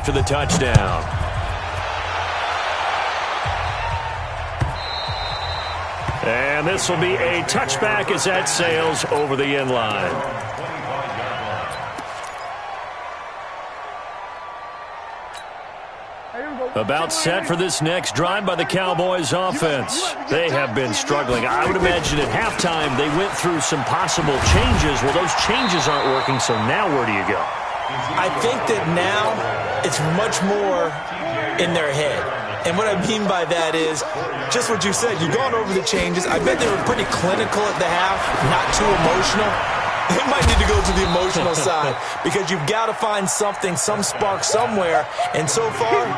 after the touchdown. And this will be a touchback as that sails over the end line. About set for this next drive by the Cowboys offense. They have been struggling. I would imagine at halftime they went through some possible changes. Well, those changes aren't working, so now where do you go? I think that now it's much more in their head. And what I mean by that is just what you said. You've gone over the changes. I bet they were pretty clinical at the half, not too emotional. They might need to go to the emotional side because you've got to find something, some spark somewhere. And so far,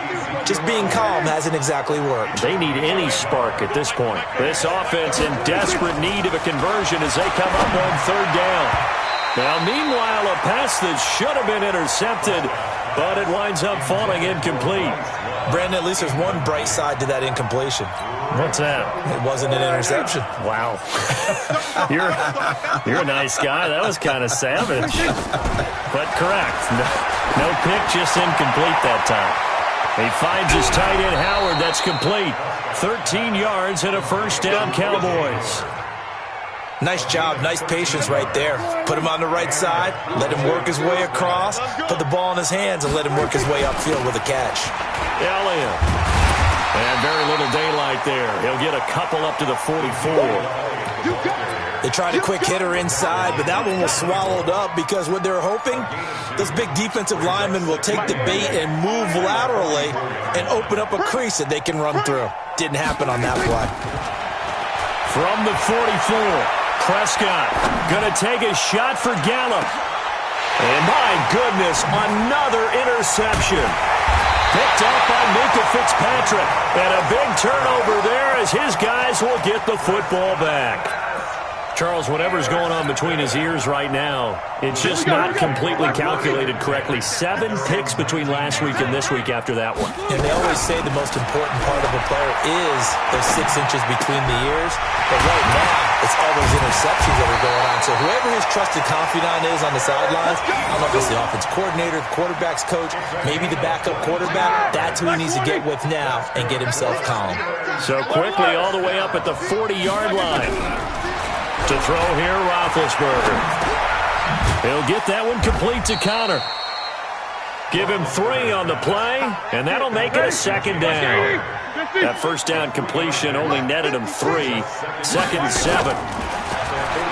just being calm hasn't exactly worked. They need any spark at this point. This offense in desperate need of a conversion as they come up on third down. Now, meanwhile, a pass that should have been intercepted, but it winds up falling incomplete. Brandon, at least there's one bright side to that incompletion. What's that? It wasn't an interception. Wow. You're a nice guy. That was kind of savage. But correct. No pick, just incomplete that time. He finds his tight end, Howard. That's complete. 13 yards and a first down, Cowboys. Nice job, nice patience right there. Put him on the right side, let him work his way across, put the ball in his hands, and let him work his way upfield with a catch. Elliott. And very little daylight there. He'll get a couple up to the 44. They tried a quick hitter inside, but that one was swallowed up because what they're hoping, those big defensive linemen will take the bait and move laterally and open up a crease that they can run through. Didn't happen on that play. From the 44. Prescott going to take a shot for Gallup. And my goodness, another interception. Picked up by Minka Fitzpatrick. And a big turnover there as his guys will get the football back. Charles, whatever's going on between his ears right now, it's just not completely calculated correctly. 7 picks between last week and this week after that one. And they always say the most important part of a player is those 6 inches between the ears. But right now, it's all those interceptions that are going on. So whoever his trusted confidant is on the sidelines, I don't know if it's the offense coordinator, the quarterback's coach, maybe the backup quarterback, that's who he needs to get with now and get himself calm. So quickly all the way up at the 40-yard line. To throw here, Roethlisberger. He'll get that one complete to Connor. Give him 3 on the play, and that'll make it a second down. That first down completion only netted him 3. Second and 7.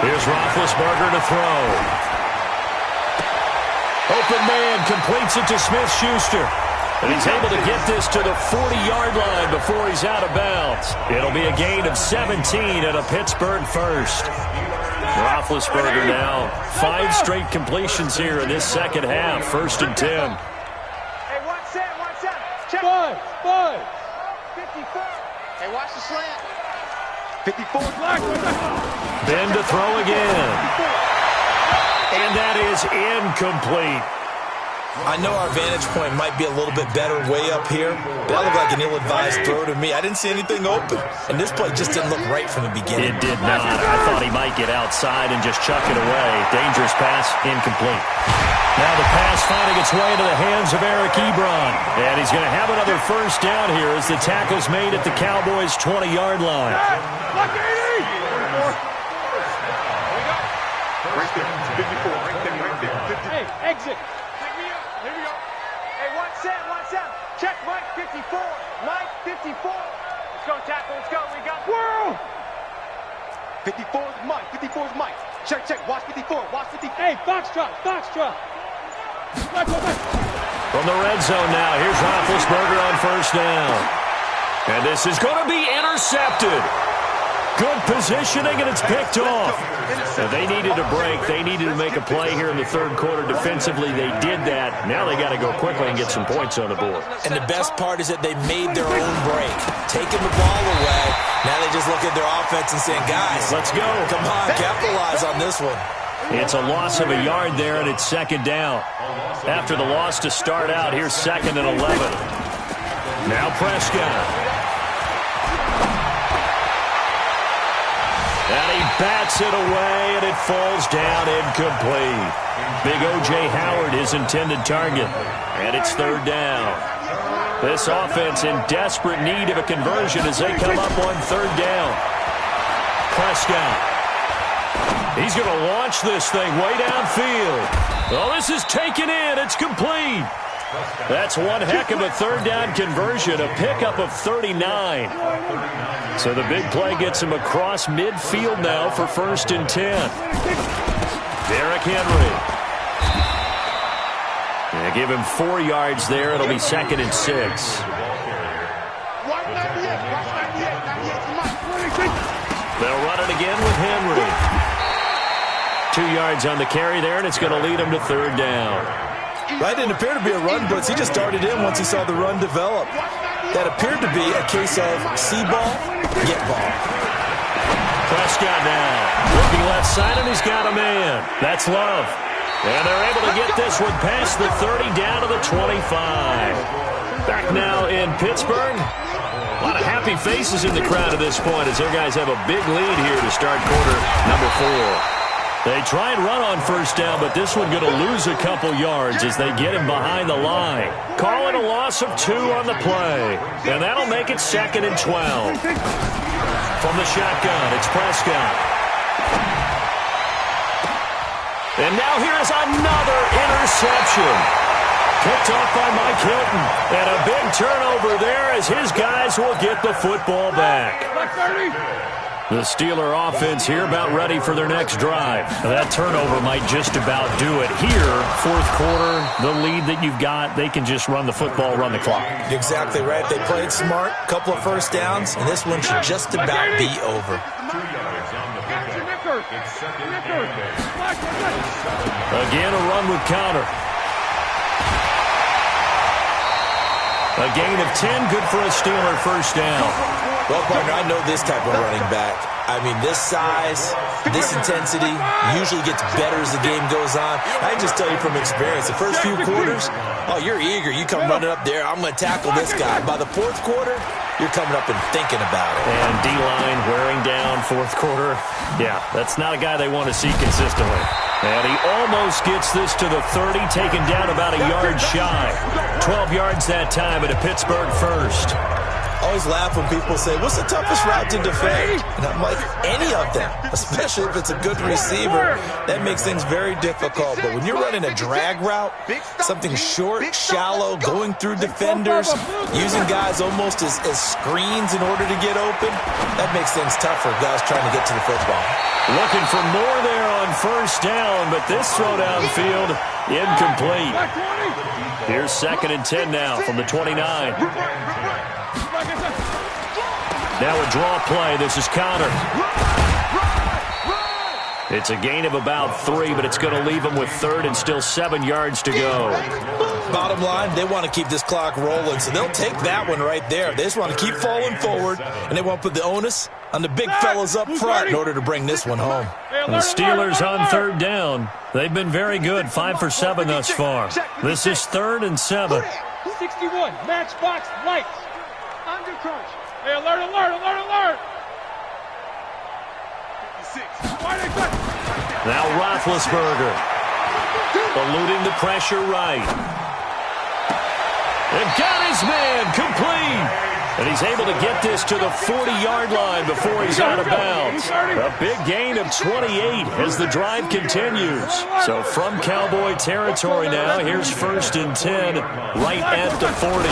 Here's Roethlisberger to throw. Open man completes it to Smith-Schuster. And he's able to get this to the 40-yard line before he's out of bounds. It'll be a gain of 17 and a Pittsburgh first. Roethlisberger now 5 straight completions here in this second half. First and 10. Hey, one set. Check. 5. 54. Hey, watch the slant. 54. Then to throw again. And that is incomplete. I know our vantage point might be a little bit better way up here, but that looked like an ill-advised throw to me. I didn't see anything open, and this play just didn't look right from the beginning. It did not. I thought he might get outside and just chuck it away. Dangerous pass, incomplete. Now the pass finding its way into the hands of Eric Ebron, and he's going to have another first down here as the tackle's made at the Cowboys' 20-yard line. Right there, 54, right there. Hey, exit. Here we go. Hey, one set. Check, Mike, 54. Mike, 54. Let's go, tackle. Let's go. We got world. 54 is Mike. 54 is Mike. Check. Watch 54. Watch 54. Hey, Foxtrot. From the red zone now, here's Roethlisberger on first down. And this is going to be intercepted. Good positioning, and it's picked off. Now, they needed a break. They needed to make a play here in the third quarter. Defensively, they did that. Now they got to go quickly and get some points on the board. And the best part is that they made their own break. Taking the ball away, now they just look at their offense and saying, guys, let's go. Come on, capitalize on this one. It's a loss of a yard there, and it's second down. After the loss to start out, here's second and 11. Now Prescott. And he bats it away, and it falls down incomplete. Big O.J. Howard, his intended target. And it's third down. This offense in desperate need of a conversion as they come up on third down. Prescott. He's going to launch this thing way downfield. Oh, this is taken in. It's complete. That's one heck of a third down conversion, a pickup of 39. So the big play gets him across midfield now for 1st and 10. Derrick Henry. They give him 4 yards there. It'll be 2nd and 6. They'll run it again with Henry. 2 yards on the carry there, and it's going to lead him to third down. That didn't appear to be a run blitz. He just darted in once he saw the run develop. That appeared to be a case of see ball, get ball. Prescott now. Looking left side, and he's got a man. That's Love. And they're able to get this one past the 30 down to the 25. Back now in Pittsburgh. A lot of happy faces in the crowd at this point as their guys have a big lead here to start quarter number 4. They try and run on first down, but this one going to lose a couple yards as they get him behind the line. Call it a loss of 2 on the play. And that'll make it 2nd and 12. From the shotgun, it's Prescott. And now here's another interception. Picked off by Mike Hilton. And a big turnover there as his guys will get the football back. The Steeler offense here about ready for their next drive. That turnover might just about do it. Here, 4th quarter, the lead that you've got, they can just run the football, run the clock. Exactly right. They played smart, couple of first downs, and this one should just about be over. Again, a run with counter. A gain of 10, good for a Steeler first down. Well, partner, I know this type of running back. I mean, this size, this intensity usually gets better as the game goes on. I can just tell you from experience, the first few quarters, oh, you're eager. You come running up there, I'm going to tackle this guy. By the 4th quarter, you're coming up and thinking about it. And D-line wearing down 4th quarter. Yeah, that's not a guy they want to see consistently. And he almost gets this to the 30, taken down about a yard shy. 12 yards that time at a Pittsburgh first. Always laugh when people say, what's the toughest route to defend? And I'm like, any of them, especially if it's a good receiver. That makes things very difficult. But when you're running a drag route, something short, shallow, going through defenders, using guys almost as screens in order to get open, that makes things tough for guys trying to get to the football. Looking for more there on first down, but this throw downfield, incomplete. Here's 2nd and 10 now from the 29. Now a draw play. This is Connor. It's a gain of about 3, but it's going to leave them with 3rd and still 7 yards to go. Bottom line, they want to keep this clock rolling, so they'll take that one right there. They just want to keep falling forward, and they want to put the onus on the big fellas up front in order to bring this one home. And the Steelers on third down. They've been very good, 5 for 7 thus far. This is 3rd and 7. 61, matchbox lights. Under crunch. Hey, alert, alert, alert, alert. 56. Now Roethlisberger. Eluding the pressure right. And got his man complete. And he's able to get this to the 40-yard line before he's out of bounds. A big gain of 28 as the drive continues. So from Cowboy territory now, here's 1st and 10 right at the 40.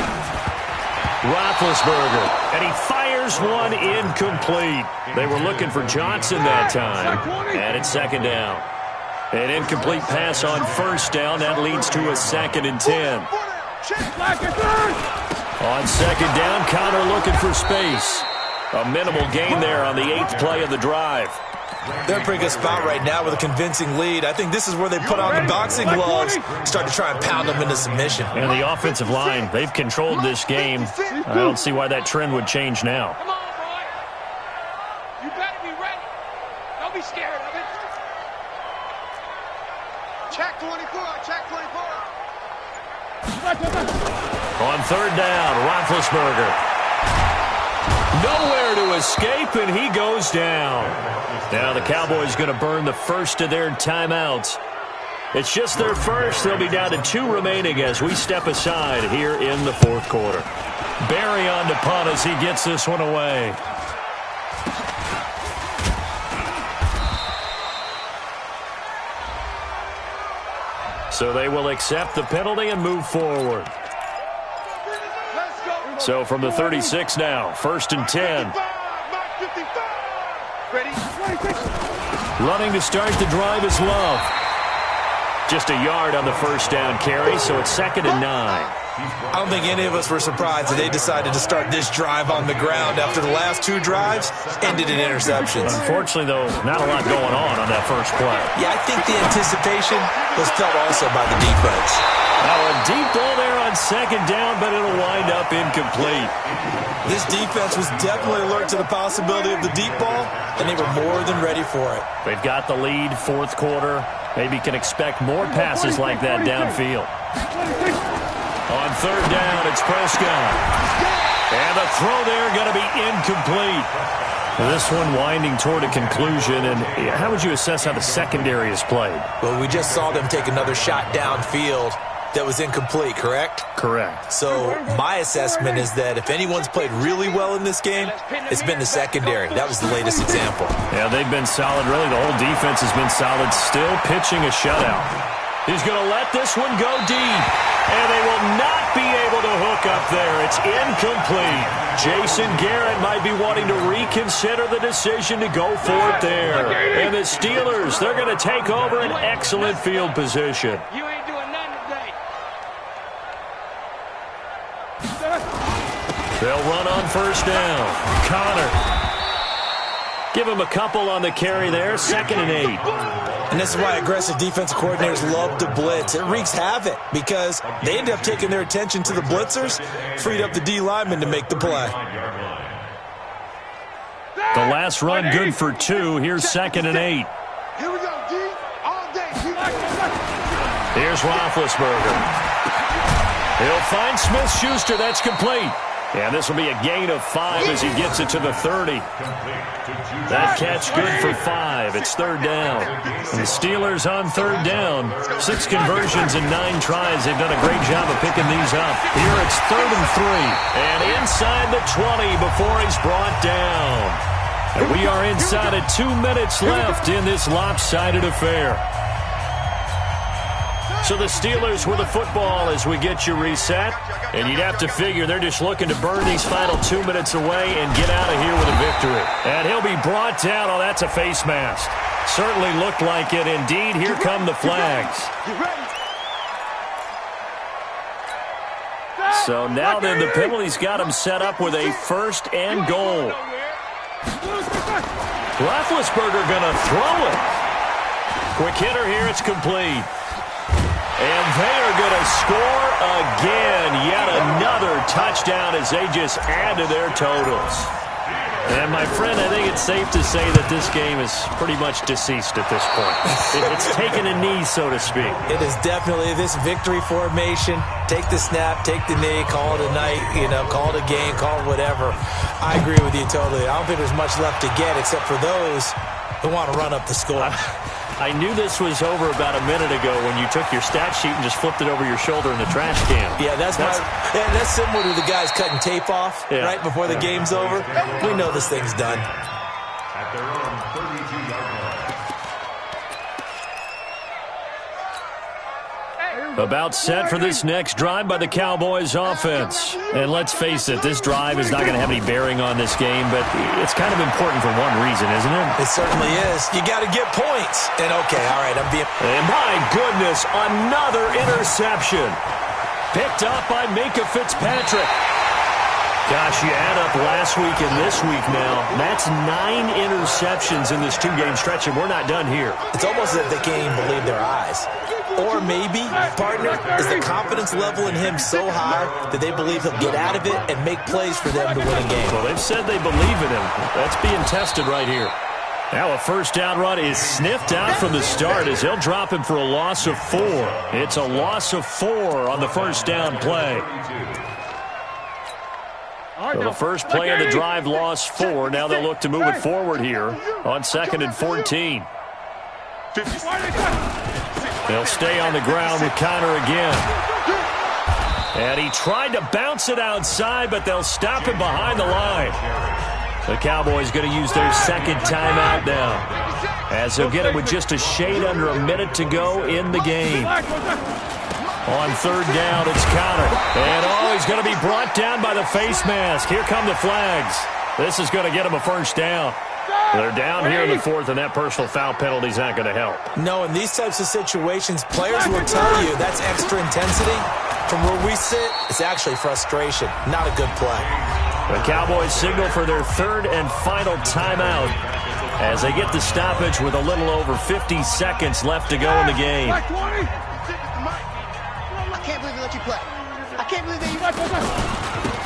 Roethlisberger, and he fires one incomplete. They were looking for Johnson that time, and it's 2nd down. An incomplete pass on first down. That leads to a 2nd and 10. On 2nd down, Connor looking for space. A minimal gain there on the 8th play of the drive. They're in a pretty good spot right now with a convincing lead. I think this is where they put on the boxing gloves, start to try and pound them into submission. And the offensive line, they've controlled this game. I don't see why that trend would change now. Come on, boy. You better be ready. Don't be scared of it. Check 24, check 24. On 3rd down, Roethlisberger. Nowhere to escape, and he goes down. Now the Cowboys going to burn the first of their timeouts. It's just their first. They'll be down to 2 remaining as we step aside here in the fourth quarter. Barry on to punt as he gets this one away. So they will accept the penalty and move forward. So from the 36 now, 1st and 10. Running to start the drive is Love. Just a yard on the first down carry, so it's 2nd and 9. I don't think any of us were surprised that they decided to start this drive on the ground after the last 2 drives ended in interceptions. Unfortunately, though, not a lot going on that first play. Yeah, I think the anticipation was felt also by the defense. Now a deep ball there on 2nd down, but it'll wind up incomplete. This defense was definitely alert to the possibility of the deep ball, and they were more than ready for it. They've got the lead, 4th quarter. Maybe can expect more passes like that downfield. On 3rd down, it's Prescott. And the throw there going to be incomplete. This one winding toward a conclusion. And how would you assess how the secondary is played? Well, we just saw them take another shot downfield that was incomplete, correct? Correct. So my assessment is that if anyone's played really well in this game, it's been the secondary. That was the latest example. Yeah, they've been solid. Really, the whole defense has been solid. Still pitching a shutout. He's going to let this one go deep. And they will not be able to hook up there. It's incomplete. Jason Garrett might be wanting to reconsider the decision to go for it there. And the Steelers, they're going to take over an excellent field position. You ain't doing nothing today. They'll run on 1st down. Connor. Give him a couple on the carry there. 2nd and 8. And this is why aggressive defensive coordinators love to blitz. It wreaks havoc because they end up taking their attention to the blitzers, freed up the D linemen to make the play. The last run good for 2. Here's 2nd and 8. Here we go, D. All day. Here's Roethlisberger. He'll find Smith-Schuster. That's complete. And this will be a gain of 5 as he gets it to the 30. That catch good for 5. It's 3rd down. And the Steelers on 3rd down. 6 conversions and 9 tries. They've done a great job of picking these up. Here it's 3rd and 3. And inside the 20 before he's brought down. And we are inside of 2 minutes left in this lopsided affair. So the Steelers with the football as we get you reset. And you'd have to figure they're just looking to burn these final 2 minutes away and get out of here with a victory. And he'll be brought down. Oh, that's a face mask. Certainly looked like it. Indeed, here come the flags. So now then the penalty's got him set up with a 1st and goal. Roethlisberger going to throw it. Quick hitter here. It's complete. And they are going to score again. Yet another touchdown as they just add to their totals. And, my friend, I think it's safe to say that this game is pretty much deceased at this point. It's taken a knee, so to speak. It is definitely this victory formation. Take the snap, take the knee, call it a night, call it a game, call it whatever. I agree with you totally. I don't think there's much left to get except for those who want to run up the score. I knew this was over about a minute ago when you took your stat sheet and just flipped it over your shoulder in the trash can. Yeah, that's similar to the guys cutting tape off right before the game's over. We know this thing's done. At their own 32-yard line. About set for this next drive by the Cowboys offense. And let's face it, this drive is not going to have any bearing on this game, but it's kind of important for one reason, isn't it? It certainly is. You got to get points. And okay, all right, And my goodness, another interception. Picked up by Minka Fitzpatrick. Gosh, you add up last week and this week now. That's 9 interceptions in this 2-game stretch, and we're not done here. It's almost as if they can't even believe their eyes. Or maybe, partner, is the confidence level in him so high that they believe he'll get out of it and make plays for them to win a game. Well, they've said they believe in him. That's being tested right here. Now a 1st down run is sniffed out from the start as they'll drop him for a loss of 4. It's a loss of 4 on the 1st down play. So the first play of the drive lost 4. Now they'll look to move it forward here on 2nd and 14. They'll stay on the ground with Connor again. And he tried to bounce it outside, but they'll stop him behind the line. The Cowboys going to use their second timeout now, as they'll get it with just a shade under a minute to go in the game. On 3rd down, it's Connor. And, he's going to be brought down by the face mask. Here come the flags. This is going to get him a first down. They're down here in the 4th, and that personal foul penalty is not going to help. No, in these types of situations, players will tell you that's extra intensity. From where we sit, it's actually frustration. Not a good play. The Cowboys signal for their 3rd and final timeout as they get the stoppage with a little over 50 seconds left to go in the game. I can't believe they let you play. I can't believe they...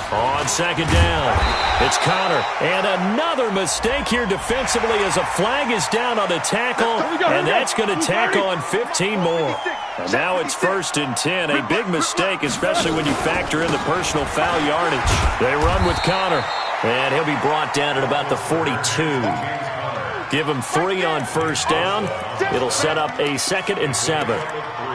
On 2nd down, it's Connor. And another mistake here defensively as a flag is down on the tackle, and that's going to tack on 15 more. And now it's 1st and 10. A big mistake, especially when you factor in the personal foul yardage. They run with Connor, and he'll be brought down at about the 42. Give him 3 on 1st down. It'll set up a 2nd and 7.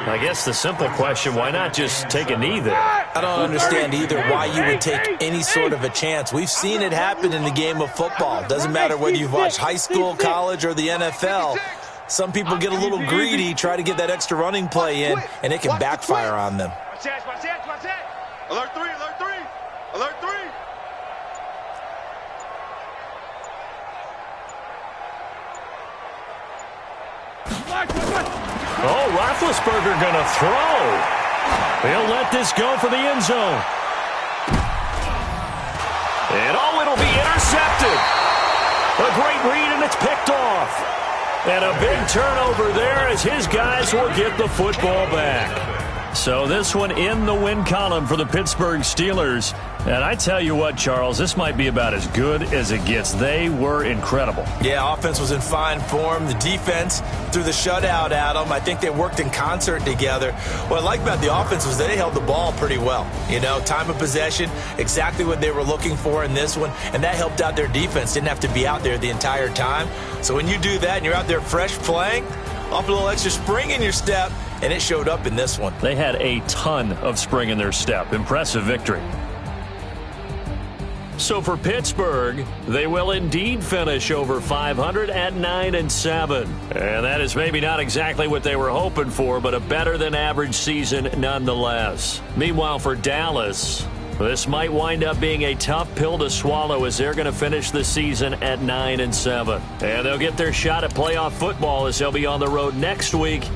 I guess the simple question, why not just take a knee there? I don't understand either why you would take any sort of a chance. We've seen it happen in the game of football. Doesn't matter whether you've watched high school, college, or the NFL. Some people get a little greedy, try to get that extra running play in, and it can backfire on them. Watch that. Alert 3, alert 3. Alert 3. Oh, Roethlisberger going to throw. He'll let this go for the end zone. And it'll be intercepted. A great read, and it's picked off. And a big turnover there as his guys will get the football back. So this one in the win column for the Pittsburgh Steelers. And I tell you what, Charles, this might be about as good as it gets. They were incredible. Yeah, offense was in fine form. The defense threw the shutout at them. I think they worked in concert together. What I like about the offense was they held the ball pretty well. You know, time of possession, exactly what they were looking for in this one. And that helped out their defense. Didn't have to be out there the entire time. So when you do that and you're out there fresh playing, off a little extra spring in your step, and it showed up in this one. They had a ton of spring in their step. Impressive victory. So for Pittsburgh, they will indeed finish over 500 at 9-7. And that is maybe not exactly what they were hoping for, but a better than average season nonetheless. Meanwhile, for Dallas, this might wind up being a tough pill to swallow as they're going to finish the season at 9-7. And they'll get their shot at playoff football as they'll be on the road next week